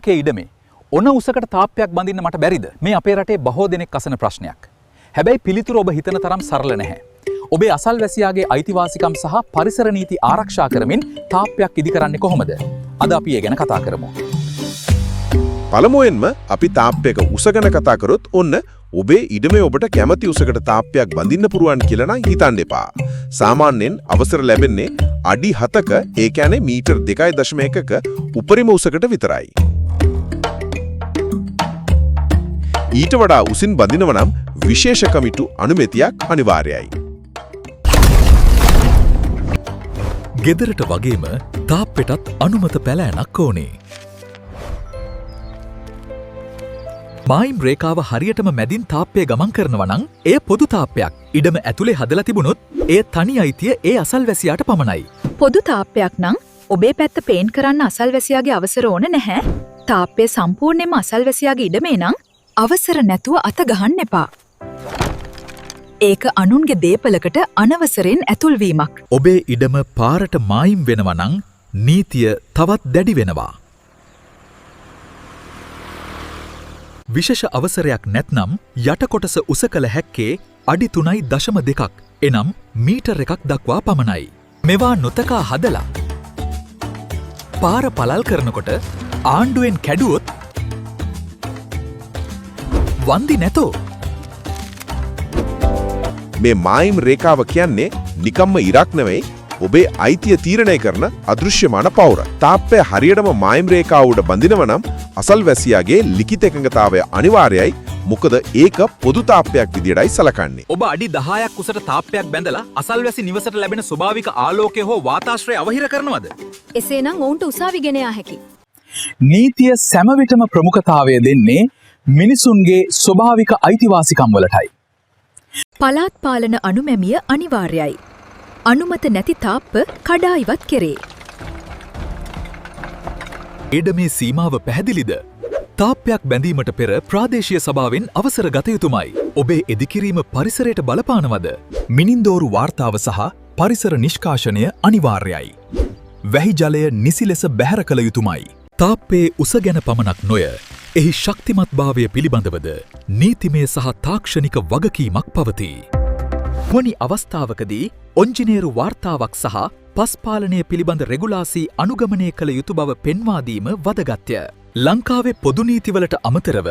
මගේ ඉඩමේ ඔන උසකට තාප්පයක් බඳින්න මට බැරිද? මේ අපේ රටේ බොහෝ දෙනෙක් අසන ප්‍රශ්නයක්. හැබැයි පිළිතුර ඔබ හිතන තරම් සරල නැහැ. ඔබේ අසල්වැසියාගේ අයිතිවාසිකම් සහ පරිසර නීති ආරක්ෂා කරමින් තාප්පයක් ඉදි කරන්නේ කොහොමද? අද අපි ඒ ගැන කතා කරමු. පළමුවෙන්ම අපි තාප්පයක උස ගැන කතා කරොත් ඔන්න ඔබේ ඉඩමේ ඔබට කැමති උසකට තාප්පයක් බඳින්න පුරුවන් කියලා නම් හිතන්න එපා. සාමාන්‍යයෙන් අවසර ලැබෙන්නේ අඩි 7ක, ඒ කියන්නේ මීටර් 2.1ක උපරිම උසකට විතරයි. ඊට වඩා උසින් බඳිනව නම් විශේෂ කමිටු අනුමැතියක් අනිවාර්යයි. ගෙදරට වගේම තාප්පෙටත් අනුමත පැලෑනක් ඕනේ. මායිම් රේඛාව හරියටම මැදින් තාප්පය ගමන් කරනවා නම් එය පොදු තාප්පයක්. ඉඩම ඇතුලේ හදලා තිබුණොත් ඒ තනි අයිතිය ඒ අසල්වැසියාට පමණයි. පොදු තාප්පයක් නම් ඔබේ පැත්ත පේන් කරන්න අසල්වැසියාගේ අවසර ඕන නැහැ. තාප්පය සම්පූර්ණයෙන්ම අසල්වැසියාගේ ඉඩමේ නම් අවසර නැතුව අත ගහන්න එපා. ඒක අනුන්ගේ දේපලකට අනවසරෙන් ඇතුල්වීමක්. ඔබේ ඉඩම පාරට මායිම් වෙනවා නම් නීතිය තවත් දැඩි වෙනවා. විශේෂ අවසරයක් නැත්නම් යට කොටස උස කළ හැක්කේ අඩි 3.2 එනම් මීටර් 1 දක්වා පමණයි. මෙවා නොතකා හදලා පාර පළල් කරනකොට ආණ්ඩුවෙන් කැඩුවොත් වන්දි නැතෝ. මේ මායිම් රේඛාව කියන්නේ නිකම්ම ඉරක් නෙවෙයි, ඔබේ අයිතිය තීරණය කරන අදෘශ්‍යමාන පවුර. තාප්පය හරියටම මායිම් රේඛාව උඩ බඳිනව නම් අසල්වැසියාගේ ලිඛිත එකඟතාවය අනිවාර්යයි. මොකද ඒක පොදු තාප්පයක් විදියටයි සලකන්නේ. ඔබ අඩි 10ක් උසට තාප්පයක් බැඳලා අසල්වැසි නිවසට ලැබෙන ස්වභාවික ආලෝකය හෝ වාතාශ්‍රය අවහිර කරනවද? එසේනම් ඔවුන්ට උසාවි ගෙන යා හැකියි. නීතිය සෑම විටම ප්‍රමුඛතාවය දෙන්නේ මිනිසුන්ගේ ස්වභාවික අයිතිවාසිකම් වලටයි. පළාත් පාලන අනුමැමිය අනිවාර්යයි. අනුමත නැති තාප්ප කඩා ඉවත් කෙරේ. ඉඩමේ සීමාව පැහැදිලිද? තාප්පයක් බැඳීමට පෙර ප්‍රාදේශීය සභාවෙන් අවසර ගත යුතුමයි. ඔබේ එදිකිරීම පරිසරයට බලපානවද? මිනින්දෝරු වාර්තාව සහ පරිසර නිෂ්කාශනය අනිවාර්යයි. වැහි ජලය නිසි ලෙස බැහැර කළ යුතුමයි. තාප්පේ උස ගැන පමණක් නොය, එහි ශක්තිමත්භාවය පිළිබඳවද නීතිමය සහ තාක්ෂණික වගකීමක් පවතී. වනි අවස්ථාවකදී ඔන්ජිනේරු වාර්තාවක් සහ පස්පාලනය පිළිබඳ රෙගුලාසි අනුගමනය කළ යුතු බව පෙන්වාදීම වැදගත්ය. ලංකාවේ පොදු නීතිවලට අමතරව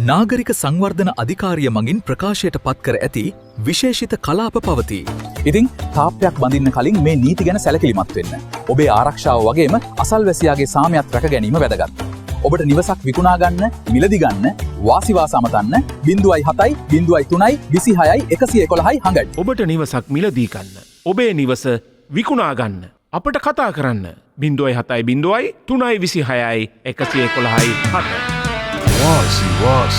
නාගරික සංවර්ධන අධිකාරිය මගින් ප්‍රකාශයට පත්කර ඇති විශේෂිත කලාප පවතී. ඉතින් තාප්පයක් බඳින්න කලින් මේ නීති ගැන සැලකිලිමත් වෙන්න. ඔබේ ආරක්ෂාව වගේම අසල්වැසියාගේ සාමයත් රැක ගැනීම වැදගත්. ඔබට නිවසක් විකුණා ගන්න, මිලදි ගන්න, වාසිවාස අමතන්න 0.7 0.3 26 111 හඟයි. ඔබට නිවසක් මිලදී ගන්න, ඔබේ නිවස විකුණා ගන්න අපට කතා කරන්න 0.7 0.3 26 111 7. වාසි වාස